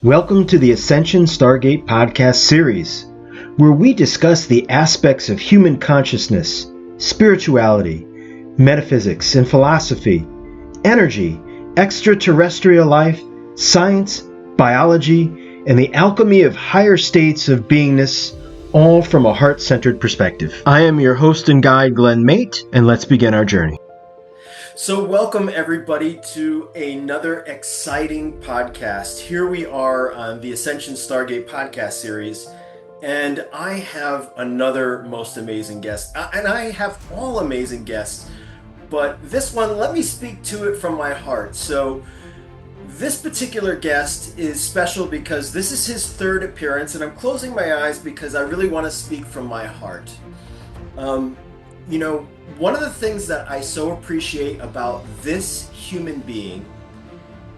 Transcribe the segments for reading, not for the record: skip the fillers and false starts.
Welcome to the Ascension Stargate podcast series, where we discuss the aspects of human consciousness, spirituality, metaphysics and philosophy, energy, extraterrestrial life, science, biology, and the alchemy of higher states of beingness, all from a heart-centered perspective. I am your host and guide, Glenn Mate, and let's begin our journey. So welcome everybody to another exciting podcast. Here we are on the Ascension Stargate podcast series, and I have another most amazing guest. And I have all amazing guests, but this one, let me speak to it from my heart. So this particular guest is special because this is his third appearance, and I'm closing my eyes because I really want to speak from my heart. Um, One of the things that I so appreciate about this human being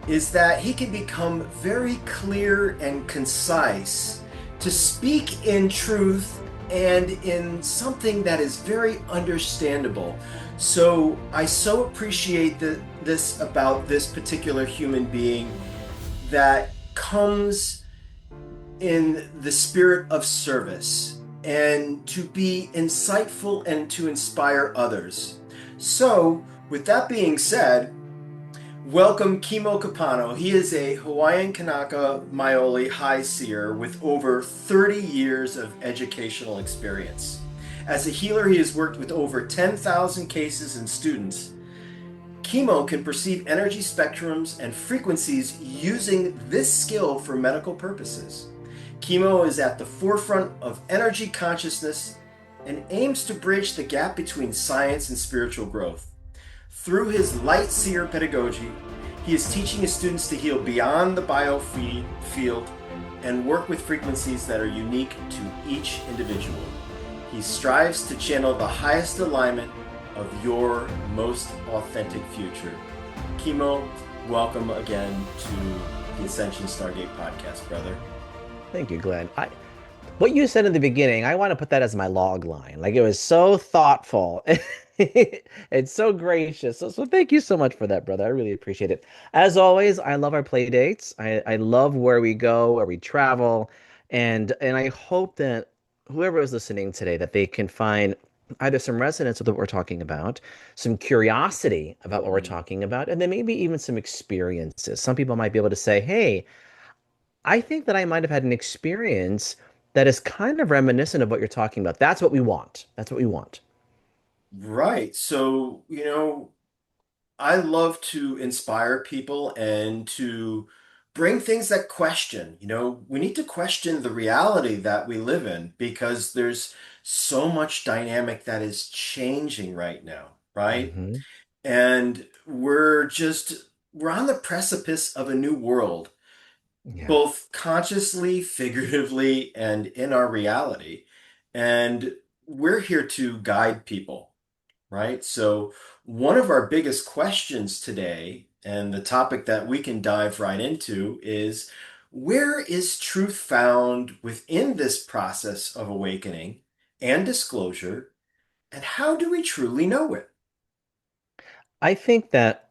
is that he can become very clear and concise to speak in truth and in something that is very understandable. So I so appreciate this about this particular human being that comes in the spirit of service and to be insightful and to inspire others. So, with that being said, welcome Kimo Kepano. He is a Hawaiian Kanaka Maoli high seer with over 30 years of educational experience. As a healer, he has worked with over 10,000 cases and students. Kimo can perceive energy spectrums and frequencies using this skill for medical purposes. Kimo is at the forefront of energy consciousness and aims to bridge the gap between science and spiritual growth. Through his light seer pedagogy, he is teaching his students to heal beyond the biofield and work with frequencies that are unique to each individual. He strives to channel the highest alignment of your most authentic future. Kimo, welcome again to the Ascension Stargate podcast, brother. Thank you, Glenn. What you said in the beginning, I want to put that as my log line. Like it was so thoughtful. It's so gracious. So thank you so much for that, brother. I really appreciate it. As always, I love our play dates. I love where we go, where we travel, and I hope that whoever is listening today that they can find either some resonance with what we're talking about, some curiosity about what we're talking about, and then maybe even some experiences. Some people might be able to say, "Hey, I think that I might have had an experience that is kind of reminiscent of what you're talking about." That's what we want. That's what we want. Right. So, I love to inspire people and to bring things that question. We need to question the reality that we live in because there's so much dynamic that is changing right now, right? Hmm. And we're on the precipice of a new world, Yeah. both consciously, figuratively, and in our reality. And we're here to guide people, right? So, one of our biggest questions today, and the topic that we can dive right into, is where is truth found within this process of awakening and disclosure, and how do we truly know it? I think that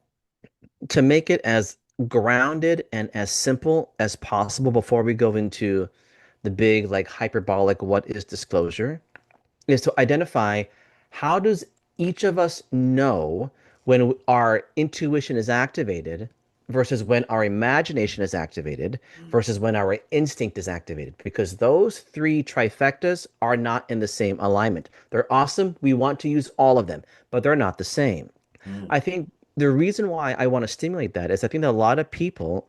to make it as grounded and as simple as possible before we go into the big, like hyperbolic, what is disclosure, is to identify how does each of us know when our intuition is activated versus when our imagination is activated versus when our instinct is activated, because those three trifectas are not in the same alignment. They're awesome, we want to use all of them, but they're not the same. Mm, I think the reason why I want to stimulate that is I think that a lot of people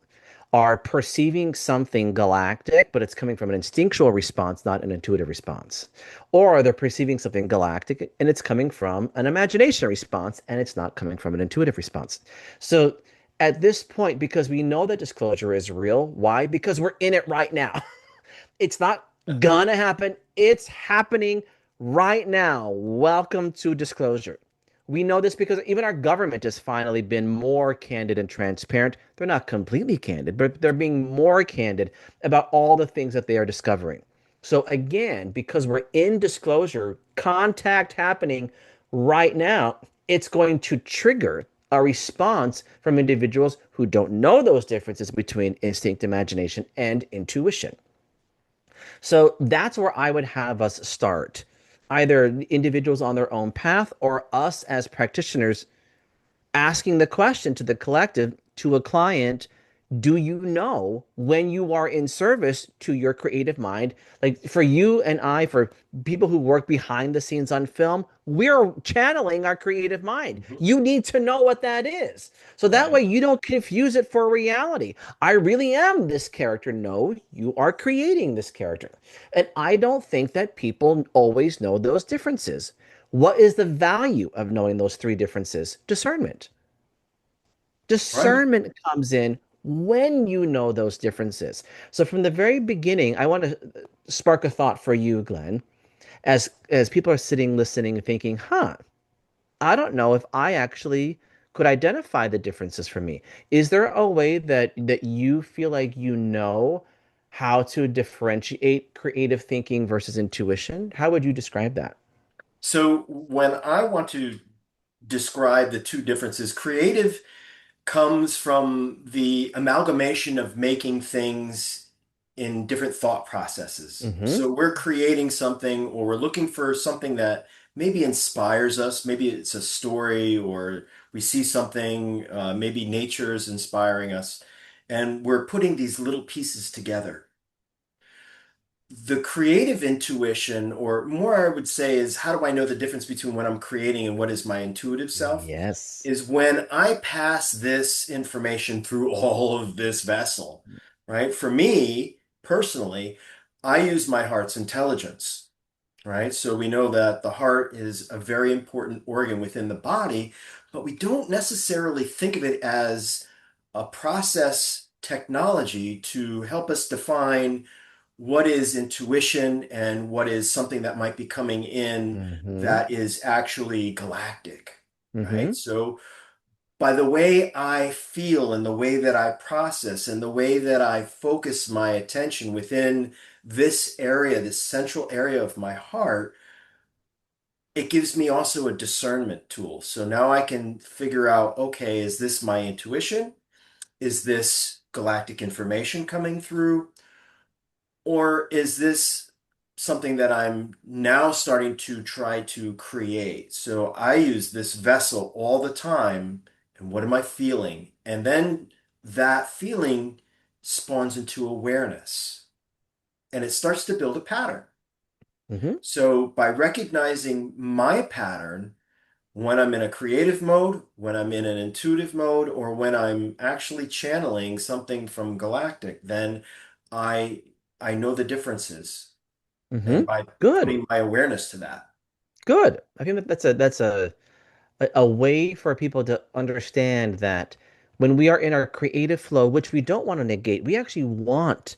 are perceiving something galactic, but it's coming from an instinctual response, not an intuitive response. Or they're perceiving something galactic and it's coming from an imagination response and it's not coming from an intuitive response. So at this point, because we know that disclosure is real, why? Because we're in it right now. It's not gonna happen, it's happening right now. Welcome to disclosure. We know this because even our government has finally been more candid and transparent. They're not completely candid, but they're being more candid about all the things that they are discovering. So, again, because we're in disclosure, contact happening right now, it's going to trigger a response from individuals who don't know those differences between instinct, imagination, and intuition. So that's where I would have us start. Either individuals on their own path or us as practitioners asking the question to the collective, to a client, do you know when you are in service to your creative mind? Like for you and I, for people who work behind the scenes on film, we're channeling our creative mind. Mhm. You need to know what that is. So that Right. way you don't confuse it for reality. I really am this character. No, you are creating this character. And I don't think that people always know those differences. What is the value of knowing those three differences? Discernment. Right. Discernment comes in when you know those differences. So from the very beginning, I want to spark a thought for you, Glenn, as people are sitting, listening, and thinking, huh, I don't know if I actually could identify the differences for me. Is there a way that you feel like you know how to differentiate creative thinking versus intuition? How would you describe that? So when I want to describe the two differences, creative comes from the amalgamation of making things in different thought processes. Mm-hmm. So we're creating something or we're looking for something that maybe inspires us. Maybe it's a story or we see something, maybe nature is inspiring us. And we're putting these little pieces together. The creative intuition, or more I would say, is how do I know the difference between what I'm creating and what is my intuitive self? Yes. Is when I pass this information through all of this vessel, right? For me personally, I use my heart's intelligence, right? So we know that the heart is a very important organ within the body, but we don't necessarily think of it as a process technology to help us define what is intuition and what is something that might be coming in Mm-hmm. that is actually galactic, Mm-hmm. right? So by the way I feel and the way that I process and the way that I focus my attention within this area, this central area of my heart, it gives me also a discernment tool. So now I can figure out, okay, is this my intuition? Is this galactic information coming through? Or is this something that I'm now starting to try to create? So I use this vessel all the time. And what am I feeling? And then that feeling spawns into awareness and it starts to build a pattern. Mm-hmm. So by recognizing my pattern, when I'm in a creative mode, when I'm in an intuitive mode, or when I'm actually channeling something from galactic, then I I know the differences. Mm-hmm. And by Good. putting my awareness to that. Good. I think that's a way for people to understand that when we are in our creative flow, which we don't want to negate, we actually want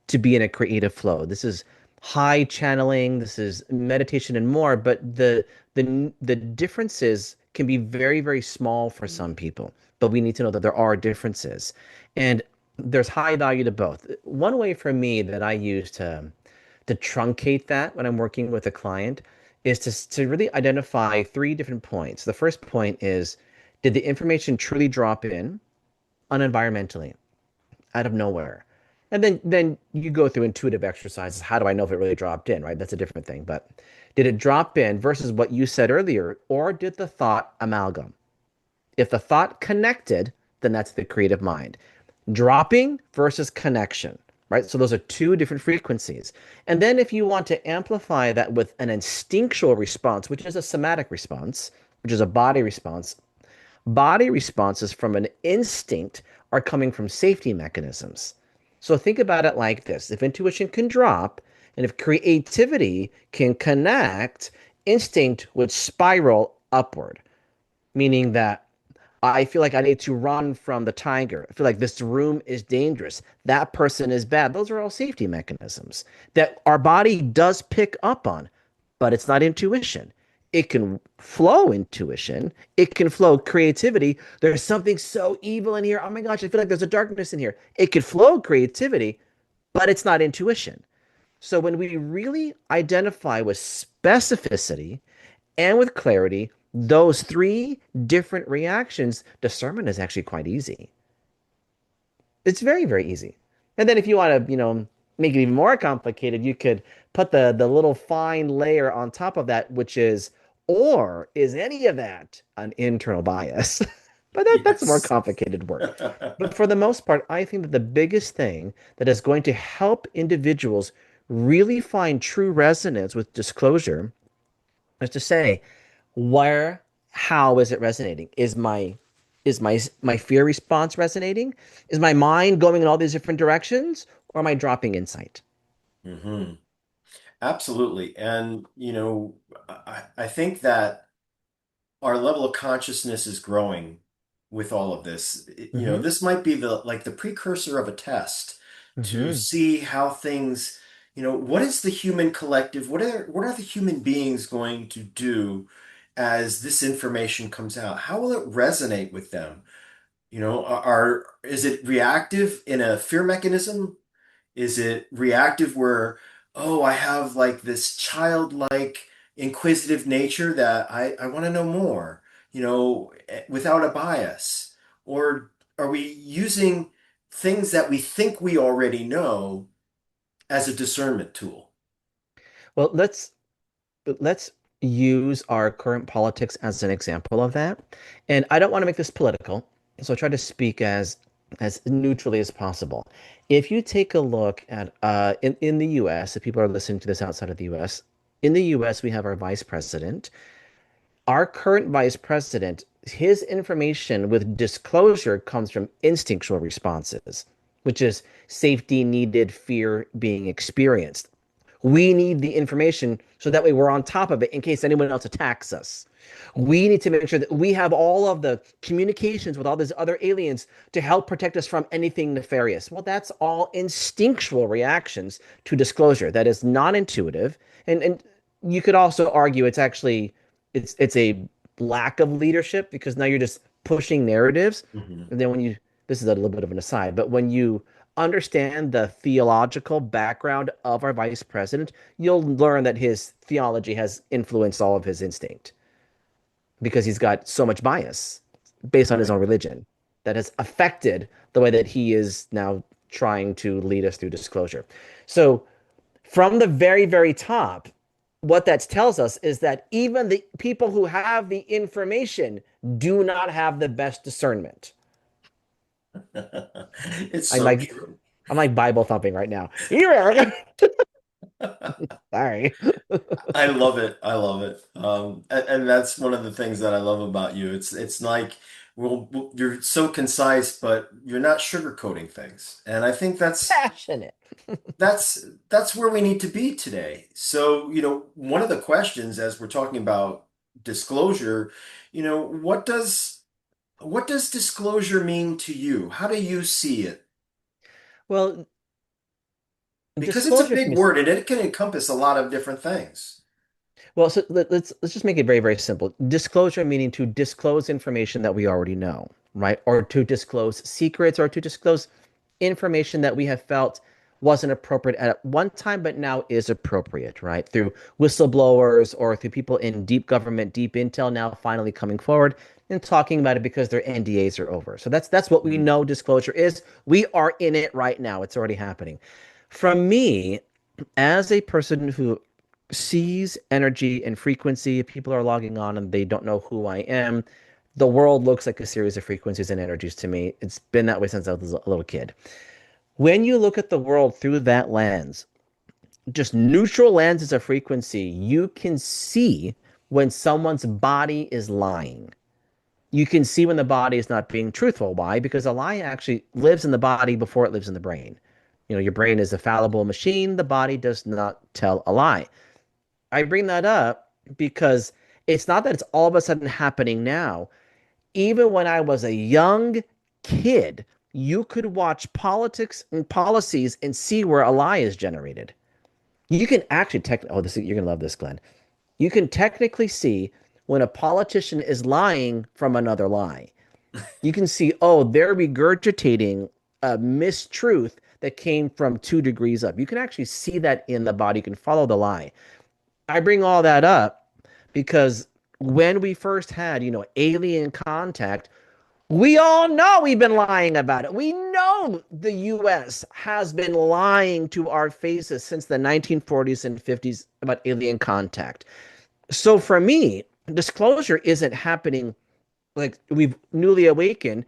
to be in a creative flow. This is high channeling, this is meditation and more, but the differences can be very, very small for some people. But we need to know that there are differences. And there's high value to both. One way for me that I use to truncate that when I'm working with a client is to really identify three different points. The first point is, did the information truly drop in unenvironmentally, out of nowhere? And then you go through intuitive exercises. How do I know if it really dropped in, right? That's a different thing. But did it drop in versus what you said earlier, or did the thought amalgam? If the thought connected, then that's the creative mind. Dropping versus connection, right? So those are two different frequencies. And then if you want to amplify that with an instinctual response, which is a somatic response, which is a body responses from an instinct are coming from safety mechanisms. So think about it like this. If intuition can drop and if creativity can connect, instinct would spiral upward, meaning that I feel like I need to run from the tiger. I feel like this room is dangerous. That person is bad. Those are all safety mechanisms that our body does pick up on, but it's not intuition. It can flow intuition. It can flow creativity. There's something so evil in here. Oh my gosh, I feel like there's a darkness in here. It could flow creativity, but it's not intuition. So when we really identify with specificity and with clarity, Those three different reactions, discernment is actually quite easy. It's very, very easy. And then if you want to, make it even more complicated, you could put the little fine layer on top of that, which is, or is any of that an internal bias? But that's more Yes. complicated work. But for the most part, I think that the biggest thing that is going to help individuals really find true resonance with disclosure is to say, where, how is it resonating? Is my fear response resonating? Is my mind going in all these different directions, or am I dropping insight? Hmm. Absolutely. And, I think that our level of consciousness is growing with all of this. Mm-hmm. This might be the precursor of a test to Mm-hmm. see how things, what is the human collective, what are the human beings going to do as this information comes out? How will it resonate with them? Is it reactive in a fear mechanism? Is it reactive where, oh, I have like this childlike inquisitive nature that I want to know more, without a bias? Or are we using things that we think we already know as a discernment tool? Well, let's use our current politics as an example of that. And I don't want to make this political, so I try to speak as neutrally as possible. If you take a look at in the US, if people are listening to this outside of the US, in the US we have our vice president. Our current vice president, his information with disclosure comes from instinctual responses, which is safety needed, fear being experienced. We need the information so that way we're on top of it in case anyone else attacks us. We need to make sure that we have all of the communications with all these other aliens to help protect us from anything nefarious. Well, that's all instinctual reactions to disclosure. That is non-intuitive. And you could also argue it's actually it's a lack of leadership because now you're just pushing narratives. Hmm. And then when you this is a little bit of an aside, but when you understand the theological background of our vice president, you'll learn that his theology has influenced all of his instinct because he's got so much bias based on his Right. own religion that has affected the way that he is now trying to lead us through disclosure. So, from the very, very top, what that tells us is that even the people who have the information do not have the best discernment. It's I'm so like, true. I'm like Bible thumping right now. Sorry. I love it. I love it. And that's one of the things that I love about you. It's like, you're so concise, but you're not sugarcoating things. And I think Passionate. that's where we need to be today. So, one of the questions as we're talking about disclosure, what does disclosure mean to you? How do you see it? Well, Because it's a disclosure to big me. word and it can encompass a lot of different things. Well, so let's just make it very, very simple. Disclosure meaning to disclose information that we already know, right? Or to disclose secrets or to disclose information that we have felt wasn't appropriate at one time, but now is appropriate, right? Through whistleblowers or through people in deep government, deep intel now finally coming forward and talking about it because their NDAs are over. So that's what we Mhm. know disclosure is. We are in it right now. It's already happening. From me, as a person who sees energy and frequency, if people are logging on and they don't know who I am, the world looks like a series of frequencies and energies to me. It's been that way since I was a little kid. When you look at the world through that lens, just neutral lenses of frequency, you can see when someone's body is lying. You can see when the body is not being truthful. Why? Because a lie actually lives in the body before it lives in the brain. Your brain is a fallible machine. The body does not tell a lie. I bring that up because it's not that it's all of a sudden happening now. Even when I was a young kid, you could watch politics and policies and see where a lie is generated. You can actually you're gonna love this, Glenn. You can technically see when a politician is lying from another lie. You can see, oh, they're regurgitating a mistruth that came from 2 degrees up. You can actually see that in the body. You can follow the lie. I bring all that up because when we first had, alien contact, we all know we've been lying about it. We know the US has been lying to our faces since the 1940s and 50s about alien contact. So for me, disclosure isn't happening like we've newly awakened.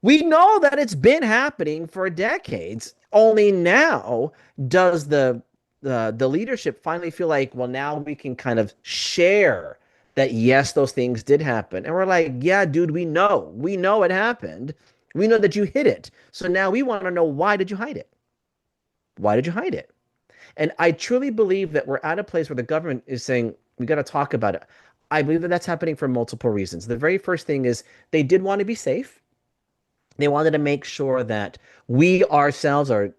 We know that it's been happening for decades. Only now does the leadership finally feel like, well, now we can kind of share that yes, those things did happen. And we're like, yeah, dude, we know it happened. We know that you hid it. So now we want to know, why did you hide it? Why did you hide it? And I truly believe that we're at a place where the government is saying, we got to talk about it. I believe that that's happening for multiple reasons. The very first thing is they did want to be safe. They wanted to make sure that we ourselves are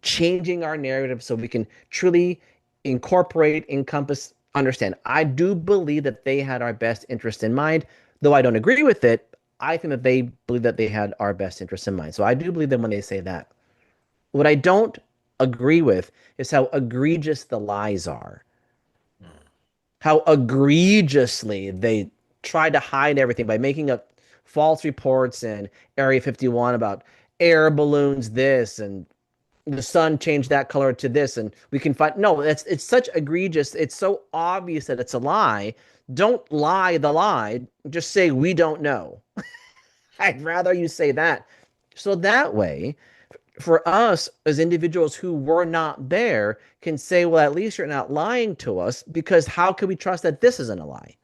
changing our narrative so we can truly incorporate, encompass, understand. I do believe that they had our best interest in mind, though I don't agree with it. I think that they believe that they had our best interest in mind. So I do believe them when they say that. What I don't agree with is how egregious the lies are, how egregiously they try to hide everything by making up false reports in Area 51 about air balloons this and the sun changed that color to this and we can find no, it's such egregious, it's so obvious that it's a lie. Don't lie the lie, just say we don't know. I'd rather you say that, so that way for us as individuals who were not there can say, well, at least you're not lying to us, because how can we trust that this isn't a lie?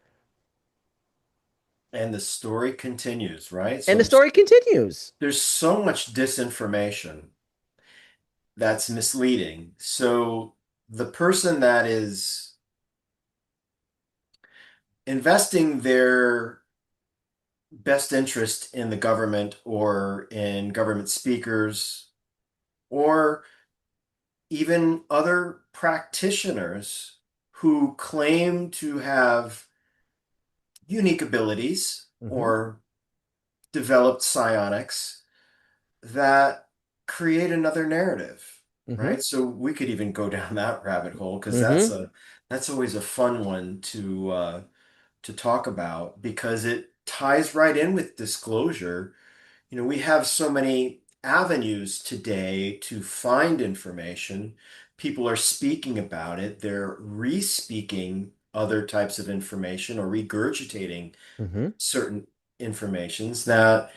And the story continues, right? And So the story continues. there's so much disinformation that's misleading. So the person that is investing their best interest in the government or in government speakers or even other practitioners who claim to have unique abilities Mm-hmm. or developed psionics that create another narrative, Mm-hmm. right? So we could even go down that rabbit hole because Mm-hmm. that's always a fun one to talk about because it ties right in with disclosure. You know, we have so many avenues today to find information. People are speaking about it. They're re-speaking other types of information or regurgitating Mm-hmm. certain informations that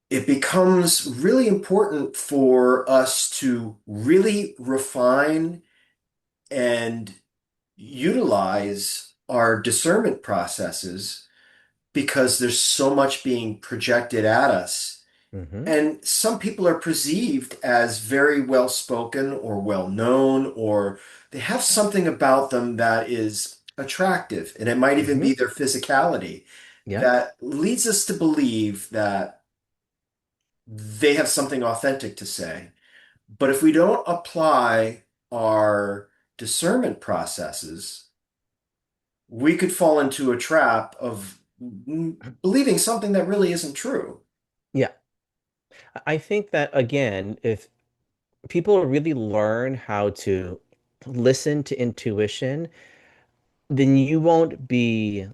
it becomes really important for us to really refine and utilize our discernment processes because there's so much being projected at us. Mm-hmm. And some people are perceived as very well spoken or well known, or they have something about them that is attractive. And it might even Mm-hmm. be their physicality Yep. that leads us to believe that they have something authentic to say. But if we don't apply our discernment processes, we could fall into a trap of believing something that really isn't true. Yeah. I think that again, if people really learn how to listen to intuition, then you won't be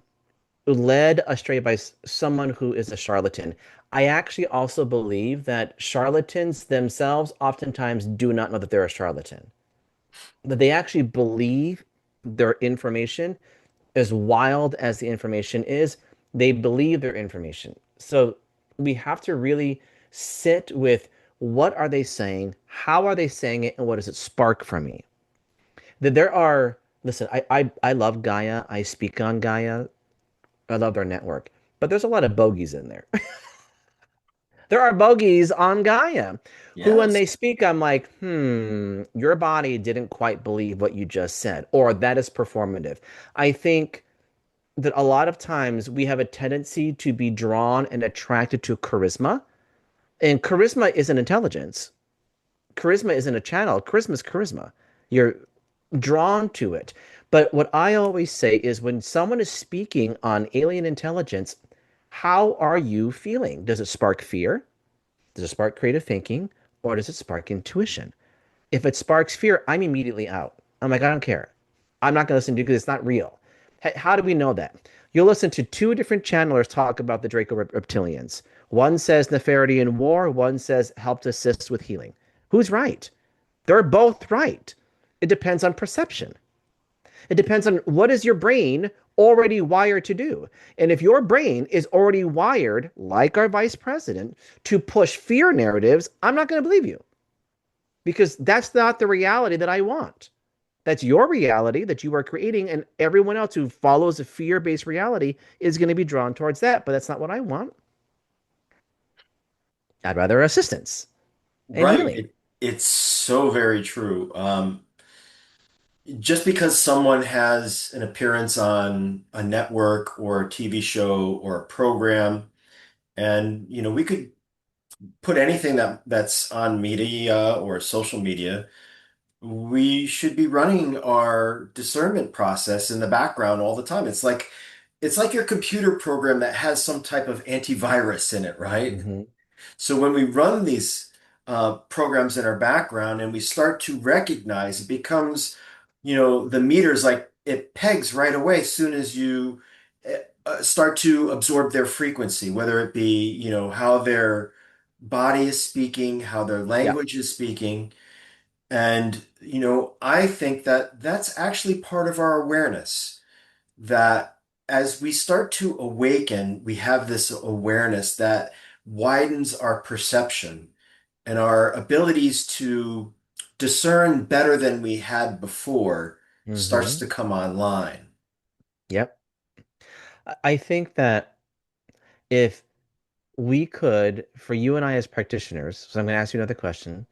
led astray by someone who is a charlatan. I actually also believe that charlatans themselves oftentimes do not know that they're a charlatan, that they actually believe their information, as wild as the information is, they believe their information. So we have to really sit with, what are they saying? How are they saying it? And what does it spark from me? That there are, listen, I love Gaia. I speak on Gaia. I love their network. But there's a lot of bogeys in there. There are bogeys on Gaia who, when Yes. they speak, I'm like, your body didn't quite believe what you just said, or that is performative. I think that a lot of times we have a tendency to be drawn and attracted to charisma. And charisma isn't intelligence. Charisma isn't a channel. Charisma is charisma. You're drawn to it. But what I always say is, when someone is speaking on alien intelligence, how are you feeling? Does it spark fear? Does it spark creative thinking? Or does it spark intuition? If it sparks fear, I'm immediately out. I'm like, I don't care. I'm not going to listen to you because it's not real. How do we know that? You'll listen to two different channelers talk about the Draco reptilians. One says Nefertiti in war, one says helped assist with healing. Who's right? They're both right. It depends on perception. It depends on what is your brain already wired to do. And if your brain is already wired, like our vice president, to push fear narratives, I'm not going to believe you because that's not the reality that I want. That's your reality that you are creating, and everyone else who follows a fear based reality is going to be drawn towards that. But that's not what I want. I'd rather assistance and Right. healing. It's so very true. Just because someone has an appearance on a network or a TV show or a program, and we could put anything that's on media or social media, we should be running our discernment process in the background all the time. It's like your computer program that has some type of antivirus in it, right? Mm-hmm. So when we run these programs in our background and we start to recognize, it becomes, the meters like it pegs right away as soon as you start to absorb their frequency, whether it be, how their body is speaking, how their Yeah. language is speaking. And, I think that that's actually part of our awareness that as we start to awaken, we have this awareness that widens our perception and our abilities to discern better than we had before starts Mm-hmm. to come online. Yep. I think that if we could, for you and I as practitioners, so I'm going to ask you another question.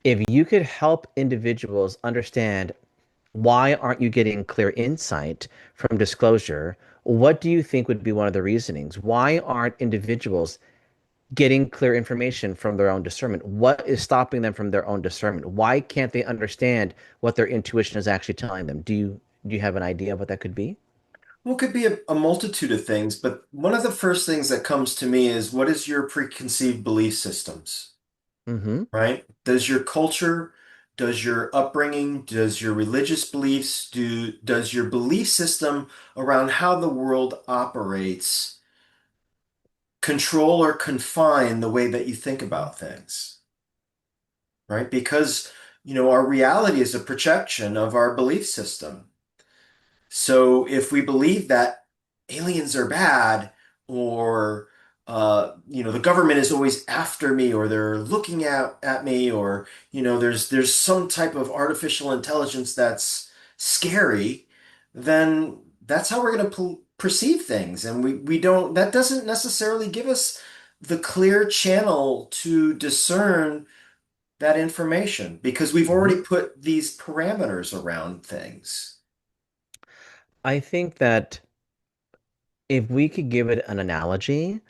If you could help individuals understand why aren't you getting clear insight from disclosure, what do you think would be one of the reasonings? Why aren't individuals getting clear information from their own discernment? What is stopping them from their own discernment? Why can't they understand what their intuition is actually telling them? Do you have an idea of what that could be? Well, it could be a multitude of things, but one of the first things that comes to me is what is your preconceived belief systems? Mm-hmm. Right? Does your culture, does your upbringing, does your religious beliefs, does your belief system around how the world operates control or confine the way that you think about things? Right? Because, our reality is a projection of our belief system. So if we believe that aliens are bad, or the government is always after me, or they're looking at me, or there's some type of artificial intelligence that's scary, then that's how we're going to perceive things, and we don't. That doesn't necessarily give us the clear channel to discern that information because we've Mm-hmm. already put these parameters around things. I think that if we could give it an analogy,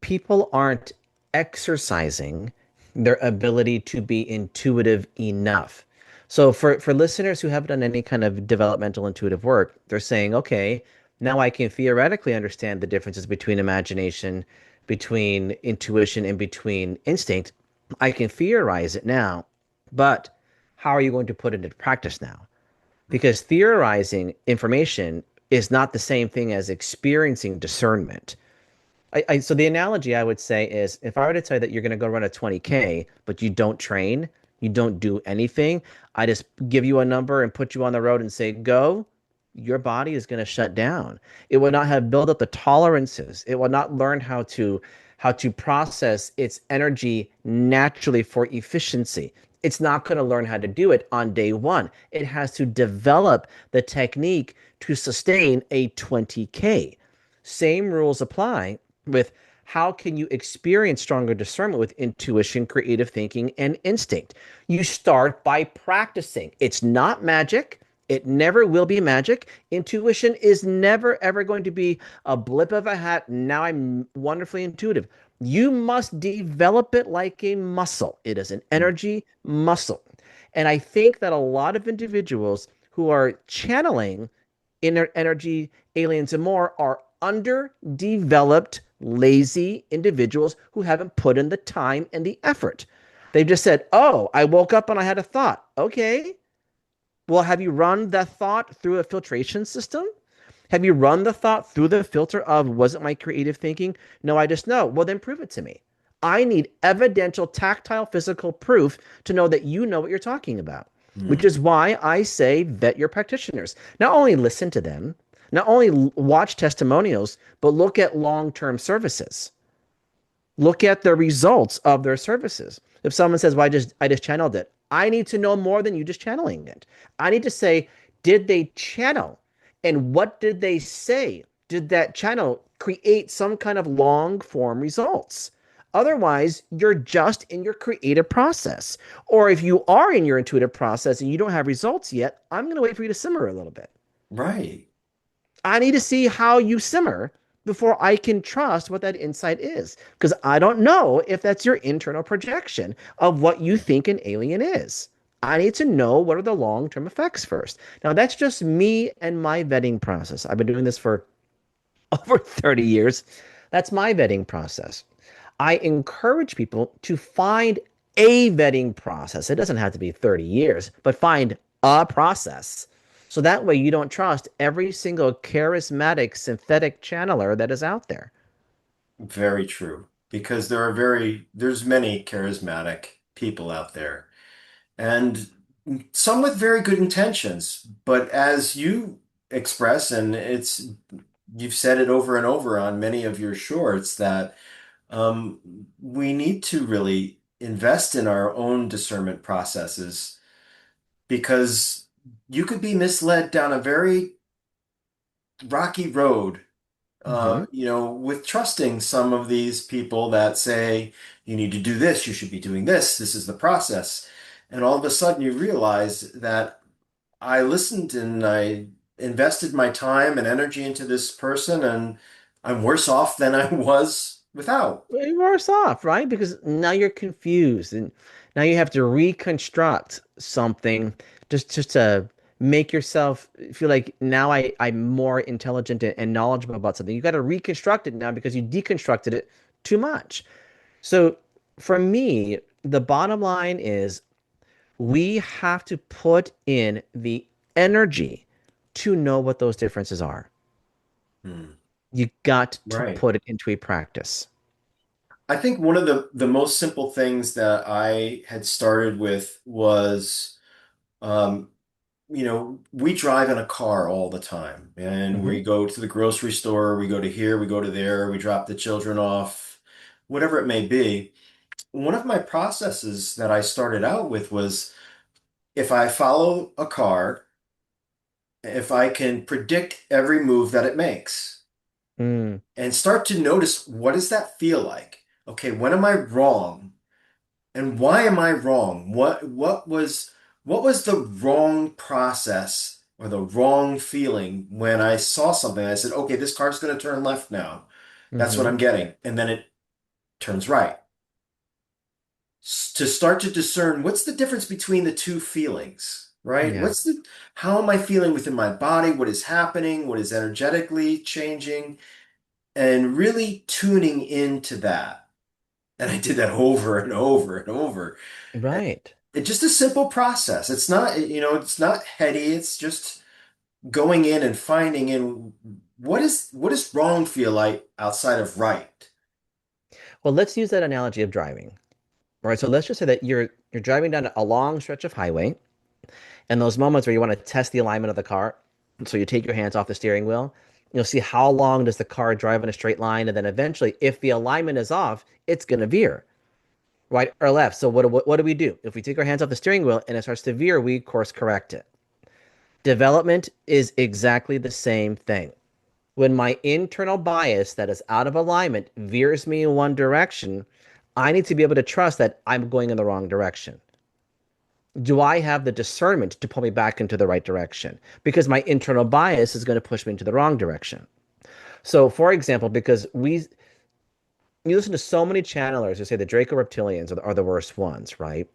people aren't exercising their ability to be intuitive enough. So for listeners who haven't done any kind of developmental intuitive work, they're saying, okay, now I can theoretically understand the differences between imagination, between intuition, and between instinct. I can theorize it now, but how are you going to put it into practice now? Because theorizing information is not the same thing as experiencing discernment. So the analogy I would say is if I were to tell you that you're going to go run a 20K, but you don't train, you don't do anything, I just give you a number and put you on the road and say, go, your body is going to shut down. It will not have built up the tolerances. It will not learn how to process its energy naturally for efficiency. It's not going to learn how to do it on day one. It has to develop the technique to sustain a 20K. Same rules apply with how can you experience stronger discernment with intuition, creative thinking, and instinct. You start by practicing. It's not magic. It never will be magic. Intuition is never, ever going to be a blip of a hat. Now I'm wonderfully intuitive. You must develop it like a muscle. It is an energy muscle. And I think that a lot of individuals who are channeling inner energy, aliens, and more are underdeveloped, lazy individuals who haven't put in the time and the effort. They've just said, oh, I woke up and I had a thought. Okay, Well, have you run that thought through a filtration system? Have you run the thought through the filter of, was it my creative thinking? No, I just know. Well, then prove it to me. I need evidential, tactile, physical proof to know that you know what you're talking about, which Mm. is why I say vet your practitioners. Not only listen to them, not only watch testimonials, but look at long term services. Look at the results of their services. If someone says, "Well, I just channeled it," I need to know more than you just channeling it. I need to say, did they channel? And what did they say? Did that channel create some kind of long form results? Otherwise, you're just in your creative process. Or if you are in your intuitive process and you don't have results yet, I'm going to wait for you to simmer a little bit. Right. I need to see how you simmer before I can trust what that insight is. Because I don't know if that's your internal projection of what you think an alien is. I need to know what are the long term effects first. Now, that's just me and my vetting process. I've been doing this for over 30 years. That's my vetting process. I encourage people to find a vetting process. It doesn't have to be 30 years, but find a process. So that way you don't trust every single charismatic synthetic channeler that is out there. Very true. Because there's many charismatic people out there, and some with very good intentions. But as you express, and you've said it over and over on many of your shorts, that we need to really invest in our own discernment processes because you could be misled down a very rocky road, Mm-hmm. with trusting some of these people that say, you need to do this, you should be doing this is the process. And all of a sudden you realize that I listened and I invested my time and energy into this person, and I'm worse off than I was without. You're worse off, right? Because now you're confused and now you have to reconstruct something just to make yourself feel like now I'm more intelligent and knowledgeable about something. You got to reconstruct it now because you deconstructed it too much. So for me, the bottom line is we have to put in the energy to know what those differences are. Hmm. You got to Right. put it into a practice. I think one of the most simple things that I had started with was, um, we drive in a car all the time, and Hmm. we go to the grocery store, we go to here, we go to there, we drop the children off, whatever it may be. One of my processes that I started out with was, if I follow a car, if I can predict every move that it makes Mm, and start to notice, what does that feel like? Okay, when am I wrong? And why am I wrong? What was the wrong process or the wrong feeling when I saw something? I said, okay, this car's going to turn left now. That's what hmm. I'm getting. And then it turns right. To start to discern, what's the difference between the two feelings, right? Yeah. How am I feeling within my body? What is happening? What is energetically changing? And really tuning into that. And I did that over and over and over. Right. It's just a simple process. It's not heady. It's just going in and finding in, what does wrong feel like outside of right? Well, let's use that analogy of driving. All right. So let's just say that you're driving down a long stretch of highway, and those moments where you want to test the alignment of the car. So you take your hands off the steering wheel. You'll see how long does the car drive in a straight line, and then eventually, if the alignment is off, it's going to veer right or left. So what do we do? If we take our hands off the steering wheel and it starts to veer, we course correct it. Development is exactly the same thing. When my internal bias that is out of alignment veers me in one direction, I need to be able to trust that I'm going in the wrong direction. Do I have the discernment to pull me back into the right direction? Because my internal bias is going to push me into the wrong direction. So, for example, because you listen to so many channelers who say the Draco reptilians are the worst ones, right?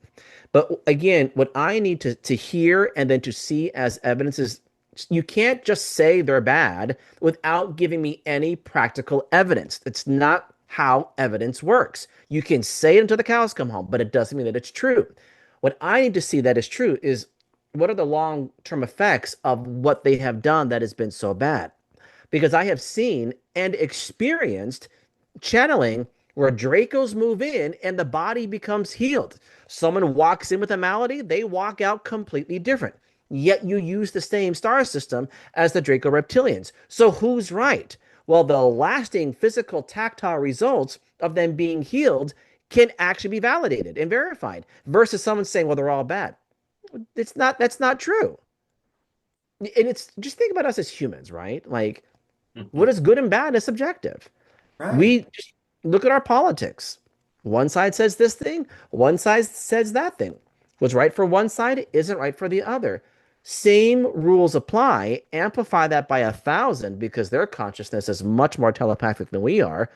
But again, what I need to hear and then to see as evidence is you can't just say they're bad without giving me any practical evidence. It's not how evidence works. You can say it until the cows come home, but it doesn't mean that it's true. What I need to see that is true is what are the long-term effects of what they have done that has been so bad? Because I have seen and experienced channeling where Dracos move in and the body becomes healed. Someone walks in with a malady, they walk out completely different. Yet you use the same star system as the Draco reptilians. So who's right? Well, the lasting physical tactile results of them being healed can actually be validated and verified versus someone saying, well, they're all bad. That's not true. And it's just think about us as humans, right? Like what is good and bad is subjective. Right. We just look at our politics. One side says this thing, one side says that thing. What's right for one side isn't right for the other. Same rules apply. Amplify that by 1,000 because their consciousness is much more telepathic than we are.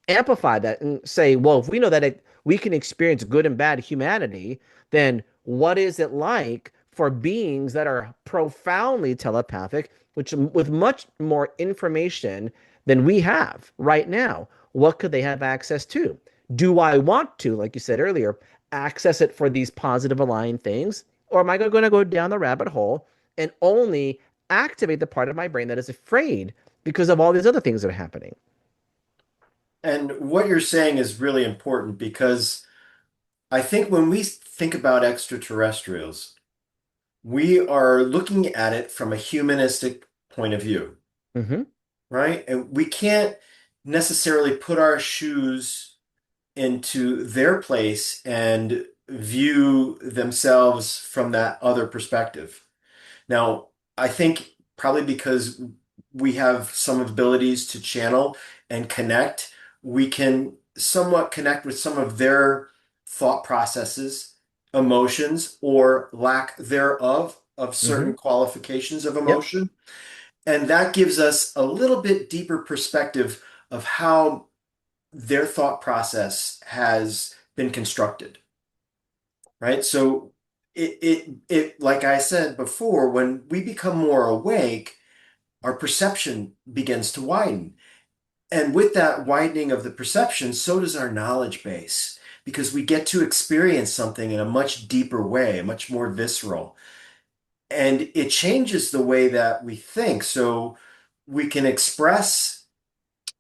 Amplify that and say, well, if we know that we can experience good and bad humanity, then what is it like for beings that are profoundly telepathic, which with much more information than we have right now? What could they have access to? Do I want to, like you said earlier, access it for these positive aligned things? Or am I going to go down the rabbit hole and only activate the part of my brain that is afraid because of all these other things that are happening? And what you're saying is really important because I think when we think about extraterrestrials, we are looking at it from a humanistic point of view, Mm-hmm. right? And we can't necessarily put our shoes into their place and view themselves from that other perspective. Now, I think probably because we have some abilities to channel and connect, we can somewhat connect with some of their thought processes, emotions, or lack thereof of Mm-hmm. certain qualifications of Yep. emotion. And that gives us a little bit deeper perspective of how their thought process has been constructed, right? So like I said before, when we become more awake, our perception begins to widen. And with that widening of the perception, so does our knowledge base, because we get to experience something in a much deeper way, much more visceral. And it changes the way that we think. So we can express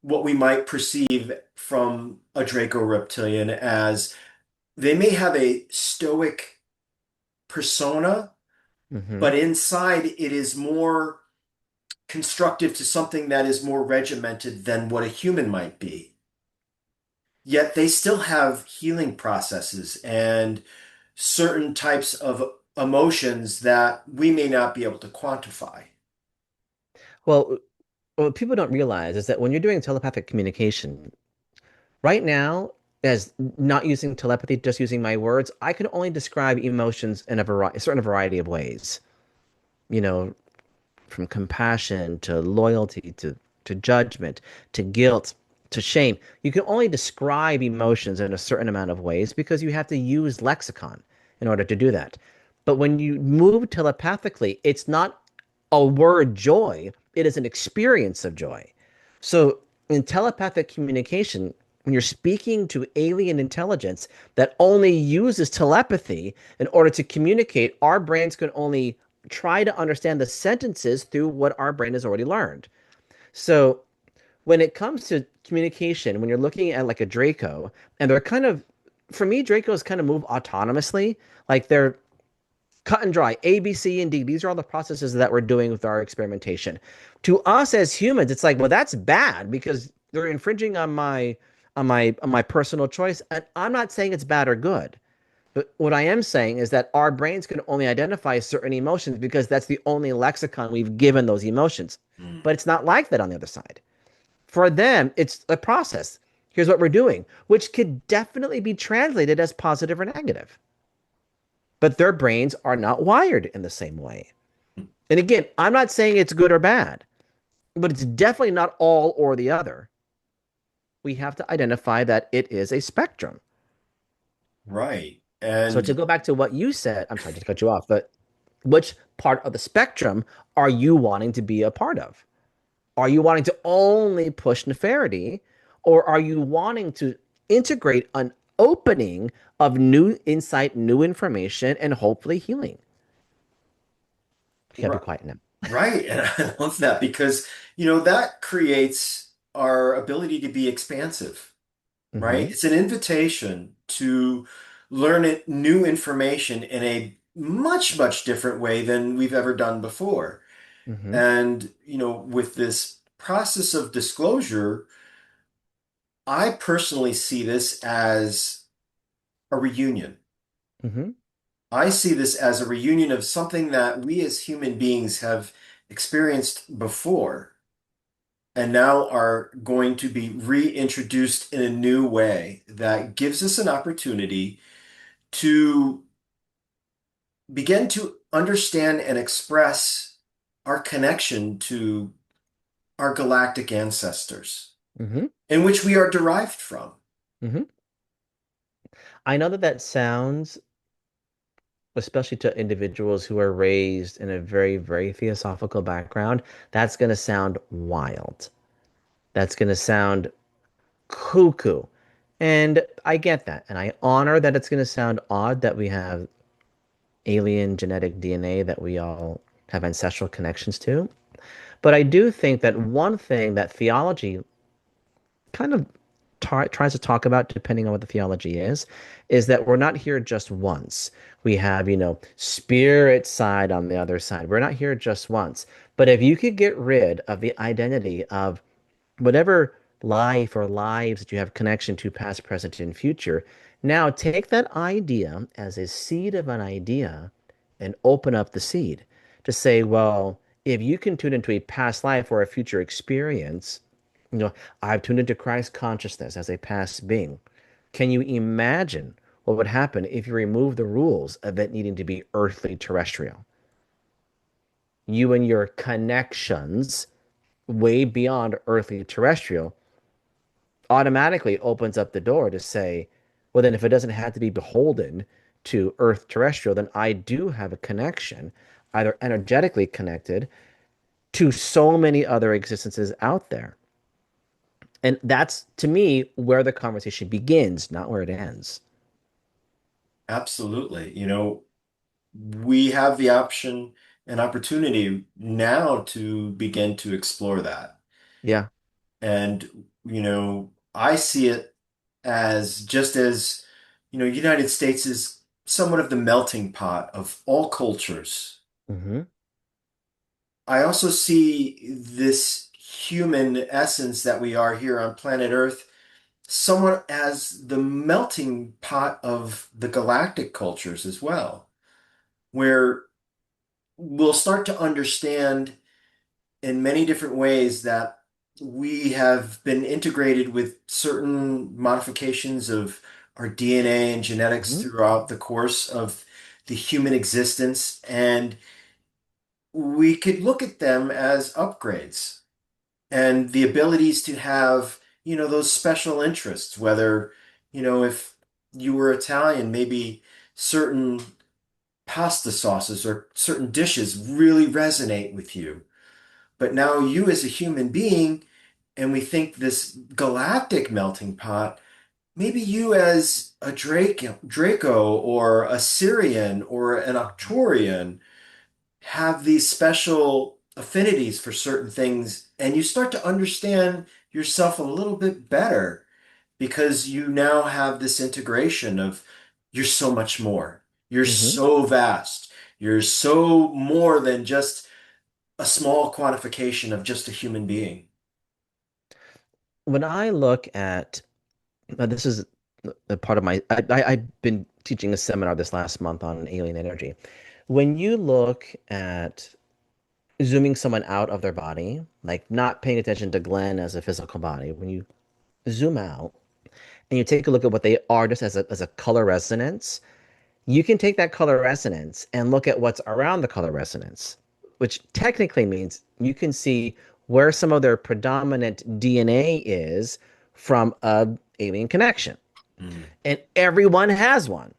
what we might perceive from a Draco reptilian as they may have a stoic persona, Mm-hmm. but inside it is more constructive to something that is more regimented than what a human might be. Yet they still have healing processes and certain types of emotions that we may not be able to quantify. Well, what people don't realize is that when you're doing telepathic communication, right now, as not using telepathy, just using my words, I can only describe emotions in a certain variety of ways. You know, from compassion to loyalty to judgment to guilt to shame. You can only describe emotions in a certain amount of ways because you have to use lexicon in order to do that. But when you move telepathically, it's not a word joy, it is an experience of joy. So in telepathic communication, when you're speaking to alien intelligence that only uses telepathy in order to communicate, our brains can only try to understand the sentences through what our brain has already learned. So when it comes to communication, when you're looking at like a Draco, and they're kind of, for me, Dracos kind of move autonomously. Like they're cut and dry, A, B, C, and D. These are all the processes that we're doing with our experimentation. To us as humans, it's like, well, that's bad because they're infringing on my personal choice. And I'm not saying it's bad or good. But what I am saying is that our brains can only identify certain emotions because that's the only lexicon we've given those emotions. Mm. But it's not like that on the other side. For them, it's a process. Here's what we're doing, which could definitely be translated as positive or negative. But their brains are not wired in the same way. And again, I'm not saying it's good or bad, but it's definitely not all or the other. We have to identify that it is a spectrum. Right. So to And go back to what you said, I'm sorry to cut you off, but which part of the spectrum are you wanting to be a part of? Are you wanting to only push nefarity, or are you wanting to integrate an opening of new insight, new information, and hopefully healing? You gotta be quiet now. Right. And I love that because, that creates our ability to be expansive, right? Mm-hmm. It's an invitation to learn new information in a much, much different way than we've ever done before. Mm-hmm. And, with this process of disclosure, I personally see this as a reunion. Mm-hmm. I see this as a reunion of something that we as human beings have experienced before and now are going to be reintroduced in a new way that gives us an opportunity to begin to understand and express our connection to our galactic ancestors, Mm-hmm. in which we are derived from. Mm-hmm. I know that that sounds, especially to individuals who are raised in a very, very theosophical background, that's going to sound wild. That's going to sound cuckoo. And I get that. And I honor that it's going to sound odd that we have alien genetic DNA that we all have ancestral connections to. But I do think that one thing that theology kind of tries to talk about, depending on what the theology is that we're not here just once. We have, spirit side on the other side. We're not here just once. But if you could get rid of the identity of whatever life or lives that you have connection to, past, present, and future, now take that idea as a seed of an idea and open up the seed to say, well, if you can tune into a past life or a future experience, you know, I've tuned into Christ consciousness as a past being. Can you imagine what would happen if you remove the rules of it needing to be earthly terrestrial? You and your connections way beyond earthly terrestrial automatically opens up the door to say, well, then if it doesn't have to be beholden to earth terrestrial, then I do have a connection, either energetically connected to so many other existences out there. And that's to me where the conversation begins, not where it ends. Absolutely. We have the option and opportunity now to begin to explore that. Yeah. And, I see it as just as, United States is somewhat of the melting pot of all cultures. Hmm. I also see this human essence that we are here on planet Earth somewhat as the melting pot of the galactic cultures as well, where we'll start to understand in many different ways that we have been integrated with certain modifications of our DNA and genetics Hmm. throughout the course of the human existence, and we could look at them as upgrades and the abilities to have, those special interests, whether, if you were Italian, maybe certain pasta sauces or certain dishes really resonate with you. But now you as a human being, and we think this galactic melting pot, maybe you as a Draco or a Syrian or an Arcturian have these special affinities for certain things, and you start to understand yourself a little bit better because you now have this integration of you're so much more. You're Hmm. so vast. You're so more than just a small quantification of just a human being. When I look at this is a part of my I've been teaching a seminar this last month on alien energy. When you look at zooming someone out of their body, like not paying attention to Glenn as a physical body, when you zoom out and you take a look at what they are just as a color resonance, you can take that color resonance and look at what's around the color resonance, which technically means you can see where some of their predominant DNA is from a alien connection. Mm. And everyone has one,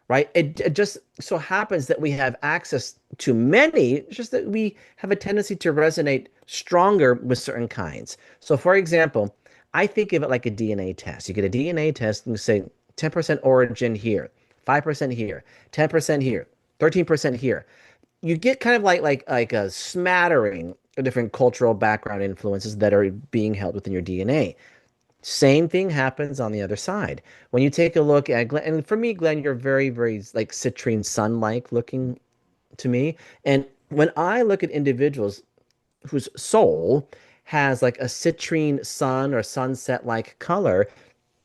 right? It just so happens that we have access to many, it's just that we have a tendency to resonate stronger with certain kinds. So, for example, I think of it like a DNA test. You get a DNA test and you say 10% origin here, 5% here, 10% here, 13% here. you get kind of like a smattering of different cultural background influences that are being held within your DNA. Same thing happens on the other side. When you take a look at Glenn, and for me, Glenn, you're very, very like citrine sun-like looking to me. And when I look at individuals whose soul has like a citrine sun or sunset-like color,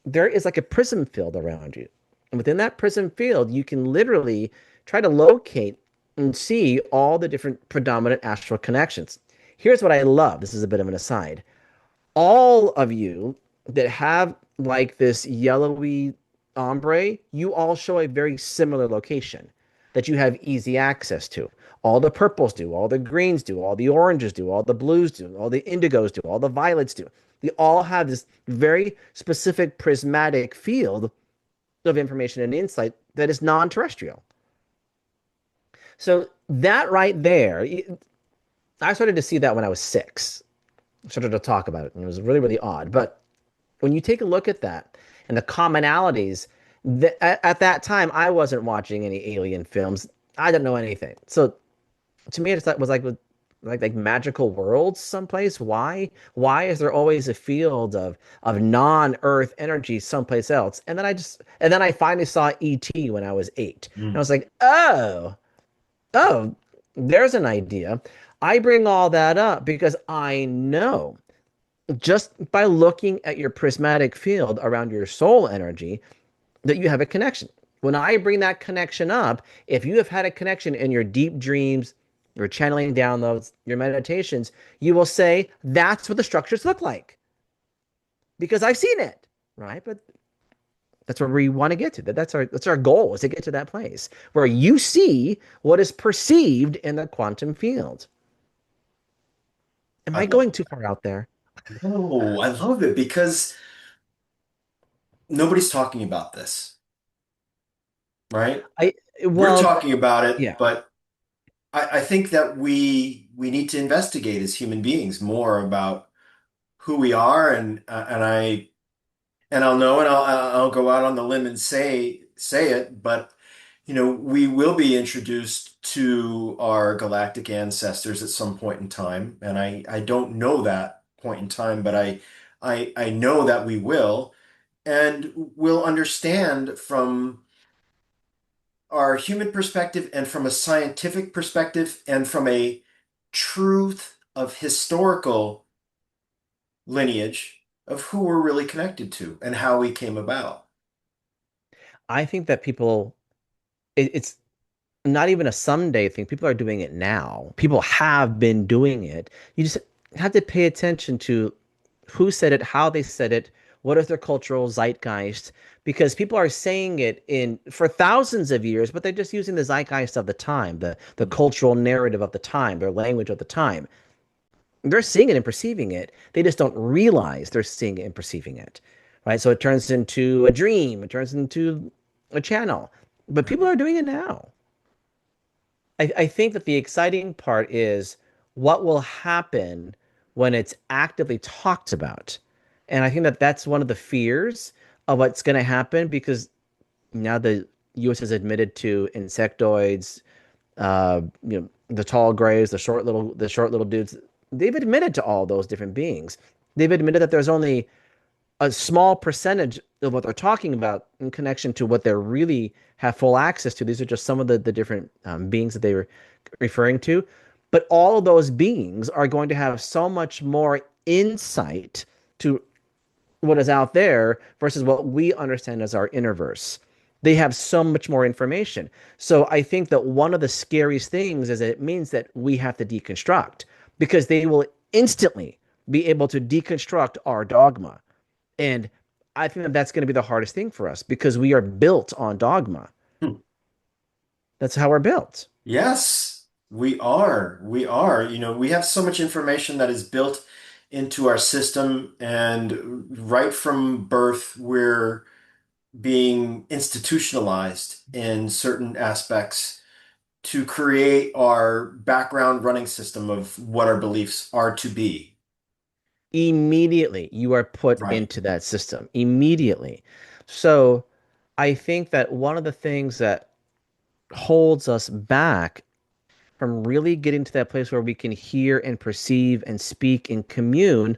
there is like a prism field around you. And within that prism field, you can literally try to locate and see all the different predominant astral connections. Here's what I love. This is a bit of an aside. All of you that have like this yellowy ombre, you all show a very similar location that you have easy access to. All the purples do, all the greens do, all the oranges do, all the blues do, all the indigos do, all the violets do. They all have this very specific prismatic field of information and insight that is non-terrestrial. So that right there, I started to see that when I was 6. I started to talk about it, and it was really, really odd. But when you take a look at that and the commonalities, at that time, I wasn't watching any alien films. I didn't know anything. So to me, it was like magical worlds someplace. Why is there always a field of non-Earth energy someplace else? And then I finally saw ET when I was 8. And I Mm. was like, oh, there's an idea. I bring all that up because I know just by looking at your prismatic field around your soul energy that you have a connection. When I bring that connection up, if you have had a connection in your deep dreams, your channeling downloads, your meditations, you will say, that's what the structures look like because I've seen it, right? But that's where we want to get to. That's our goal, is to get to that place where you see what is perceived in the quantum field. Am I I love going too far out there? Oh, I love it because nobody's talking about this, right? I We're well, talking about it, yeah. but I think that we need to investigate as human beings more about who we are, and I'll know, and I'll go out on the limb and say it, but we will be introduced to our galactic ancestors at some point in time, and I don't know that point in time, but I know that we will, and we'll understand from our human perspective and from a scientific perspective and from a truth of historical lineage of who we're really connected to and how we came about. I think that it's not even a someday thing. People are doing it now. People have been doing it. You just have to pay attention to who said it, how they said it, what is their cultural zeitgeist, because people are saying it in for thousands of years, but they're just using the zeitgeist of the time, the cultural narrative of the time, their language of the time. They're seeing it and perceiving it. They just don't realize they're seeing it and perceiving it. Right? So it turns into a dream, it turns into a channel. But people are doing it now. I think that the exciting part is what will happen when it's actively talked about. And I think that that's one of the fears of what's going to happen because now the US has admitted to insectoids, the tall grays, the short little dudes. They've admitted to all those different beings. They've admitted that there's only a small percentage of what they're talking about in connection to what they really have full access to. These are just some of the different beings that they were referring to. But all of those beings are going to have so much more insight to what is out there versus what we understand as our inner verse. They have so much more information. So I think that one of the scariest things is that it means that we have to deconstruct because they will instantly be able to deconstruct our dogma. And I think that that's going to be the hardest thing for us because we are built on dogma. Hmm. That's how we're built. Yes, we are. We are. We have so much information that is built into our system, and right from birth, we're being institutionalized in certain aspects to create our background running system of what our beliefs are to be. Immediately, you are put Right. into that system. Immediately. So I think that one of the things that holds us back from really getting to that place where we can hear and perceive and speak and commune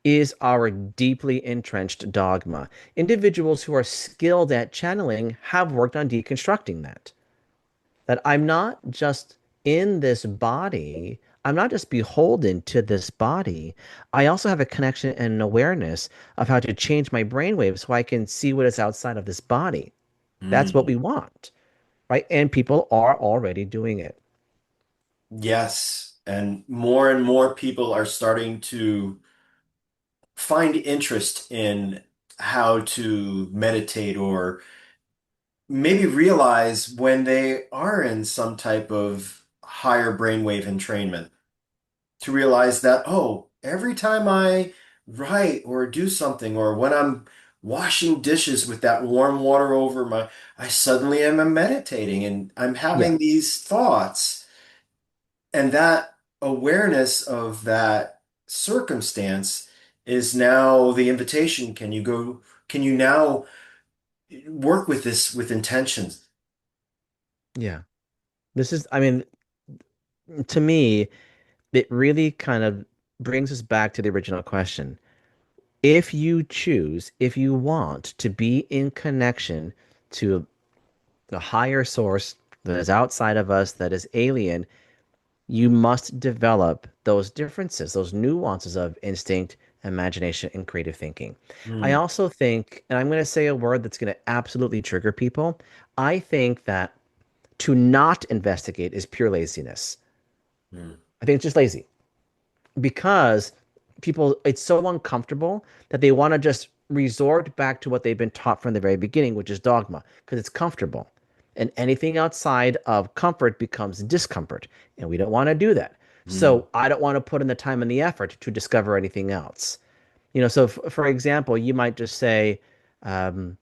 is our deeply entrenched dogma. Individuals who are skilled at channeling have worked on deconstructing that. That I'm not just in this body, I'm not just beholden to this body. I also have a connection and an awareness of how to change my brainwaves so I can see what is outside of this body. That's what we Mm. want, right? And people are already doing it. Yes. And more people are starting to find interest in how to meditate or maybe realize when they are in some type of higher brainwave entrainment to realize that, oh, every time I write or do something, or when I'm washing dishes with that warm water over my, I suddenly am meditating and I'm Yeah. having these thoughts. And that awareness of that circumstance is now the invitation. Can you now work with this with intentions? Yeah. This is, I mean, to me, it really kind of brings us back to the original question. If you choose, if you want to be in connection to the higher source that is outside of us, that is alien, you must develop those differences, those nuances of instinct, imagination, and creative thinking. I Mm, also think, and I'm going to say a word that's going to absolutely trigger people. I think that to not investigate is pure laziness. mm, I think it's just lazy because people, it's so uncomfortable that they want to just resort back to what they've been taught from the very beginning, which is dogma, because it's comfortable. And anything outside of comfort becomes discomfort. And we don't want to do that. mm. So I don't want to put in the time and the effort to discover anything else. So for example, you might just say, um,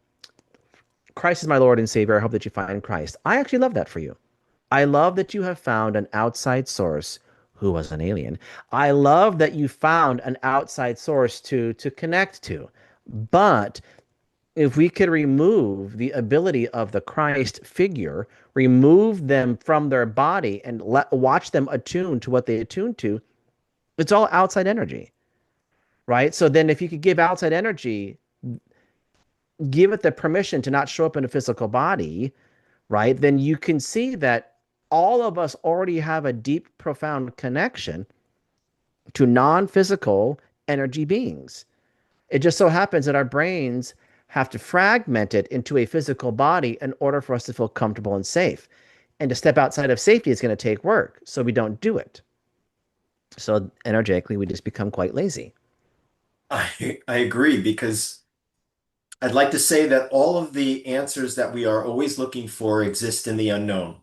Christ is my Lord and Savior. I hope that you find Christ. I actually love that for you. I love that you have found an outside source who was an alien. I love that you found an outside source to connect to. But if we could remove the ability of the Christ figure, remove them from their body and watch them attune to what they attune to, it's all outside energy, right? So then if you could give outside energy, give it the permission to not show up in a physical body, right? Then you can see that all of us already have a deep, profound connection to non physical energy beings. It just so happens that our brains have to fragment it into a physical body in order for us to feel comfortable and safe. And to step outside of safety is going to take work. So we don't do it. So energetically, we just become quite lazy. I agree because I'd like to say that all of the answers that we are always looking for exist in the unknown.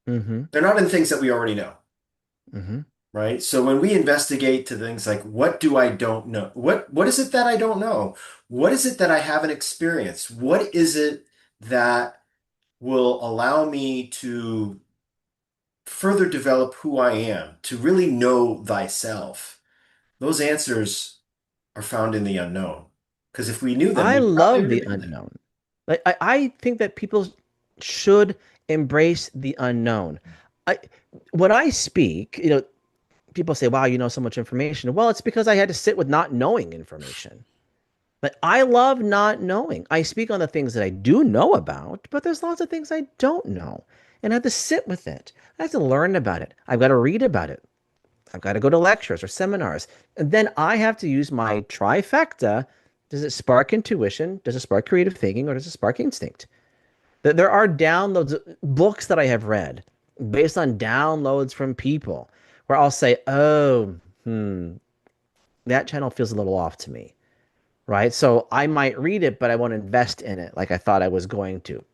Mm-hmm. They're not in things that we already know, Mm-hmm. right? So when we investigate to things like, what do I don't know? What is it that I don't know? What is it that I haven't experienced? What is it that will allow me to further develop who I am, to really know thyself? Those answers are found in the unknown. Because if we knew them, I we'd probably love already the be there. unknown. I think that people should embrace the unknown. I, when I speak, people say, wow, you know so much information. Well, it's because I had to sit with not knowing information. But I love not knowing. I speak on the things that I do know about, but there's lots of things I don't know. And I have to sit with it. I have to learn about it. I've got to read about it. I've got to go to lectures or seminars. And then I have to use my trifecta. Does it spark intuition? Does it spark creative thinking? Or does it spark instinct? There are downloads, books that I have read based on downloads from people where I'll say, oh, that channel feels a little off to me, right? So I might read it, but I won't invest in it like I thought I was going to.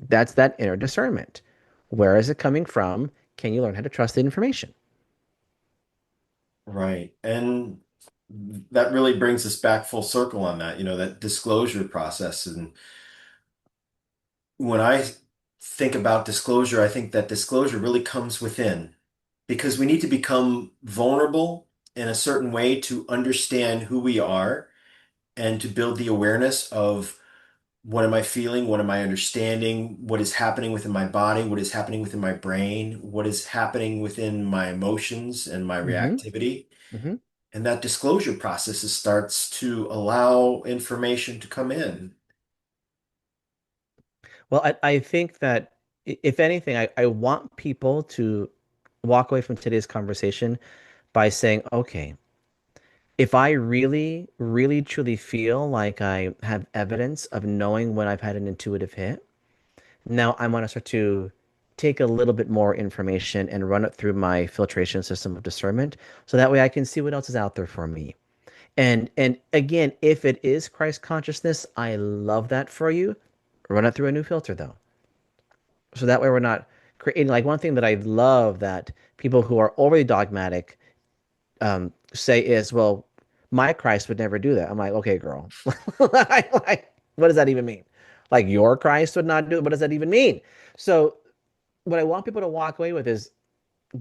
That's that inner discernment. Where is it coming from? Can you learn how to trust the information? Right. And that really brings us back full circle on that, that disclosure process. And when I think about disclosure, I think that disclosure really comes within because we need to become vulnerable in a certain way to understand who we are and to build the awareness of what am I feeling? What am I understanding? What is happening within my body? What is happening within my brain? What is happening within my emotions and my Hmm. reactivity? Hmm. And that disclosure process starts to allow information to come in. Well, I think that if anything, I want people to walk away from today's conversation by saying, okay, if I really, really, truly feel like I have evidence of knowing when I've had an intuitive hit, now I want to start to take a little bit more information and run it through my filtration system of discernment so that way I can see what else is out there for me. And again, if it is Christ consciousness, I love that for you. Run it through a new filter though. So that way we're not creating like one thing that I love that people who are overly dogmatic say is, well, my Christ would never do that. I'm like, okay, girl. Like, what does that even mean? Like your Christ would not do it. What does that even mean? So what I want people to walk away with is,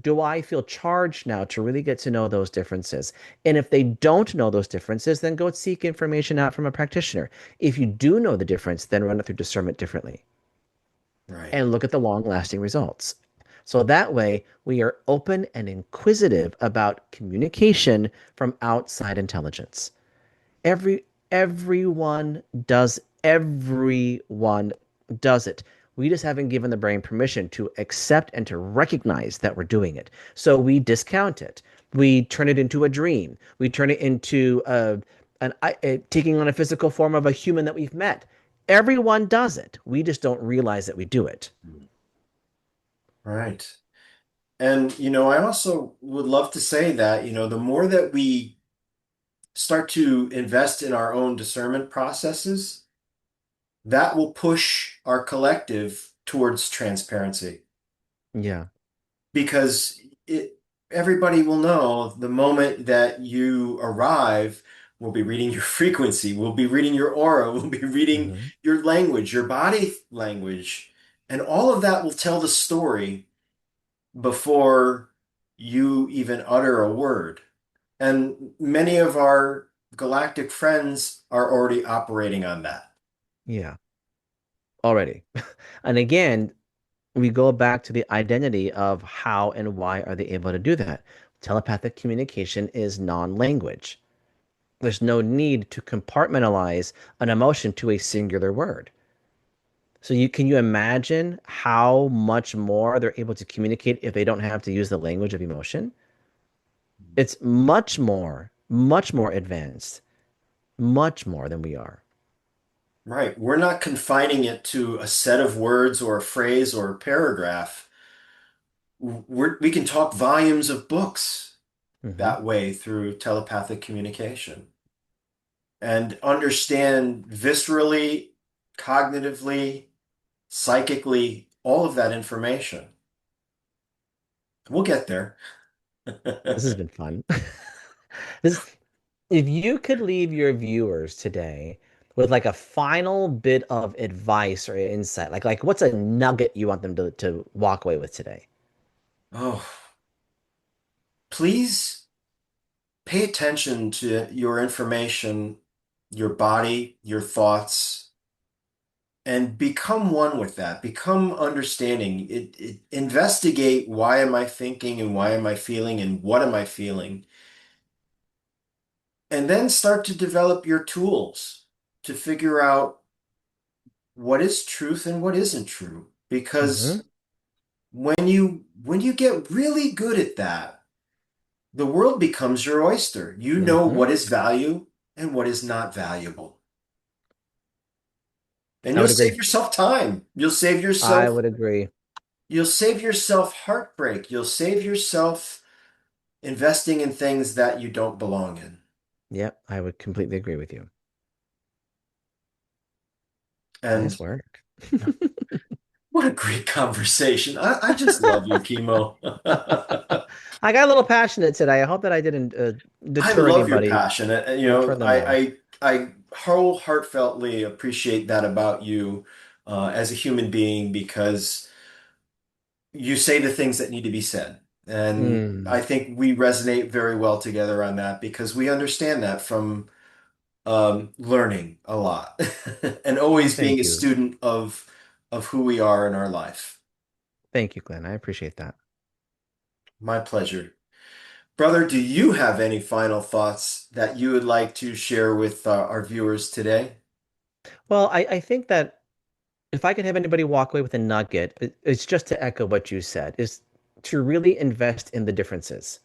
do I feel charged now to really get to know those differences? And if they don't know those differences, then go seek information out from a practitioner. If you do know the difference, then run it through discernment differently Right. and look at the long lasting results. So that way, we are open and inquisitive about communication from outside intelligence. Every everyone does everyone does it. We just haven't given the brain permission to accept and to recognize that we're doing it. So we discount it. We turn it into a dream. We turn it into taking on a physical form of a human that we've met. Everyone does it. We just don't realize that we do it. Right. And, I also would love to say that, the more that we start to invest in our own discernment processes, that will push our collective towards transparency Yeah. because everybody will know the moment that you arrive, we'll be reading your frequency, we'll be reading your aura, we'll be reading Hmm. your language, your body language, and all of that will tell the story before you even utter a word. And many of our galactic friends are already operating on that. Yeah. Already. And again, we go back to the identity of how and why are they able to do that. Telepathic communication is non-language. There's no need to compartmentalize an emotion to a singular word. So you imagine how much more they're able to communicate if they don't have to use the language of emotion? It's much more advanced, much more than we are. Right. We're not confining it to a set of words or a phrase or a paragraph. We can talk volumes of books Hmm. that way through telepathic communication and understand viscerally, cognitively, psychically, all of that information. We'll get there. This has been fun. This, if you could leave your viewers today with like a final bit of advice or insight, like what's a nugget you want them to walk away with today? Oh, please pay attention to your information, your body, your thoughts, and become one with that. Become understanding. Investigate why am I thinking and why am I feeling and what am I feeling? And then start to develop your tools to figure out what is truth and what isn't true. Hmm. Because when you get really good at that, the world becomes your oyster. You know Hmm. what is value and what is not valuable. And I you'll would save agree. yourself time. I would agree. You'll save yourself heartbreak. You'll save yourself investing in things that you don't belong in. Yep, I would completely agree with you. Nice And work. what a great conversation. I just love you, Kimo. I got a little passionate today. I hope that I didn't I deter love your anybody passion. or turn them off. I whole heartfeltly appreciate that about you as a human being because you say the things that need to be said. And Mm, I think we resonate very well together on that because we understand that from learning a lot and always being Thank a you. student of who we are in our life. Thank you, Glenn. I appreciate that. My pleasure. Brother, do you have any final thoughts that you would like to share with our viewers today? Well, I think that if I could have anybody walk away with a nugget, it's just to echo what you said, is to really invest in the differences.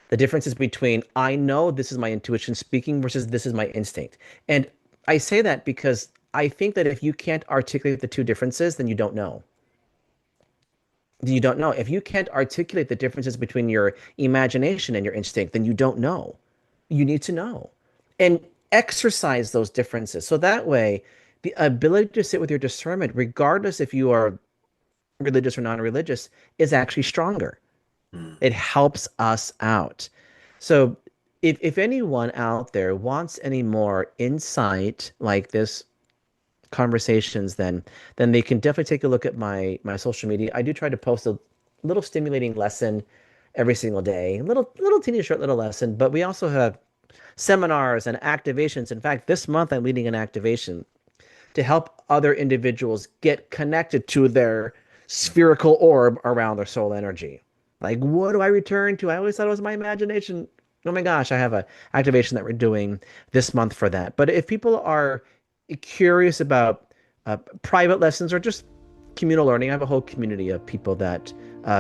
The differences between I know this is my intuition speaking versus this is my instinct. And I say that because I think that if you can't articulate the two differences, then you don't know. You don't know. If you can't articulate the differences between your imagination and your instinct, then you don't know. You need to know and exercise those differences. So that way, the ability to sit with your discernment, regardless if you are religious or non-religious, is actually stronger. Hmm. It helps us out. So if anyone out there wants any more insight like this conversations, then they can definitely take a look at my social media. I do try to post a little stimulating lesson every single day, little teeny short little lesson, but we also have seminars and activations. In fact, this month I'm leading an activation to help other individuals get connected to their spherical orb around their soul energy. Like, what do I return to? I always thought it was my imagination. Oh my gosh, I have a activation that we're doing this month for that. But if people are curious about private lessons or just communal learning, I have a whole community of people that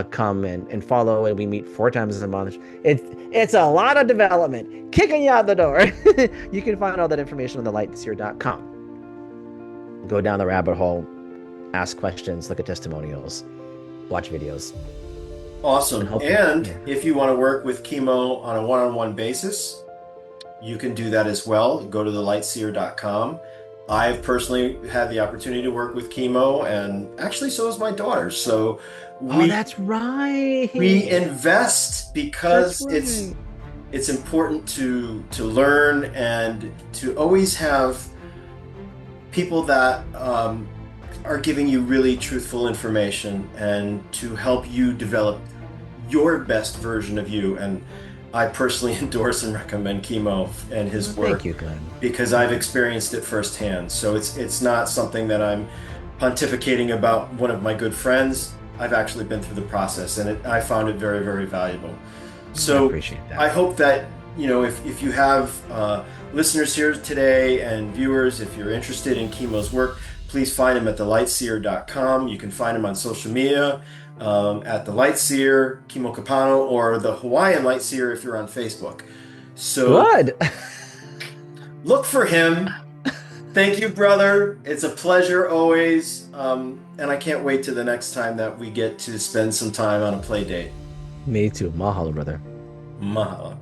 come and follow, and we meet 4 times a month. It's a lot of development, kicking you out the door. You can find all that information on thelightseer.com. Go down the rabbit hole, ask questions, look at testimonials, watch videos. Awesome. hopefully, And yeah. if you want to work with Kimo on a one-on-one basis, you can do that as well. Go to thelightseer.com. I've personally had the opportunity to work with Kimo, and actually so has my daughter. So Oh, we that's right. we invest That's because right. it's important to learn and to always have people that are giving you really truthful information and to help you develop your best version of you. And I personally endorse and recommend Kimo and his Oh, thank work you, Glenn. because I've experienced it firsthand. So it's not something that I'm pontificating about one of my good friends. I've actually been through the process, and I found it very, very valuable. I So appreciate I that. hope that, if you have listeners here today and viewers, if you're interested in Kimo's work, please find him at thelightseer.com. You can find him on social media at the Lightseer, Kimo Kepano, or the Hawaiian Lightseer if you're on Facebook. So Good. look for him. Thank you, brother. It's a pleasure always. And I can't wait to the next time that we get to spend some time on a play date. Me too. Mahalo, brother. Mahalo.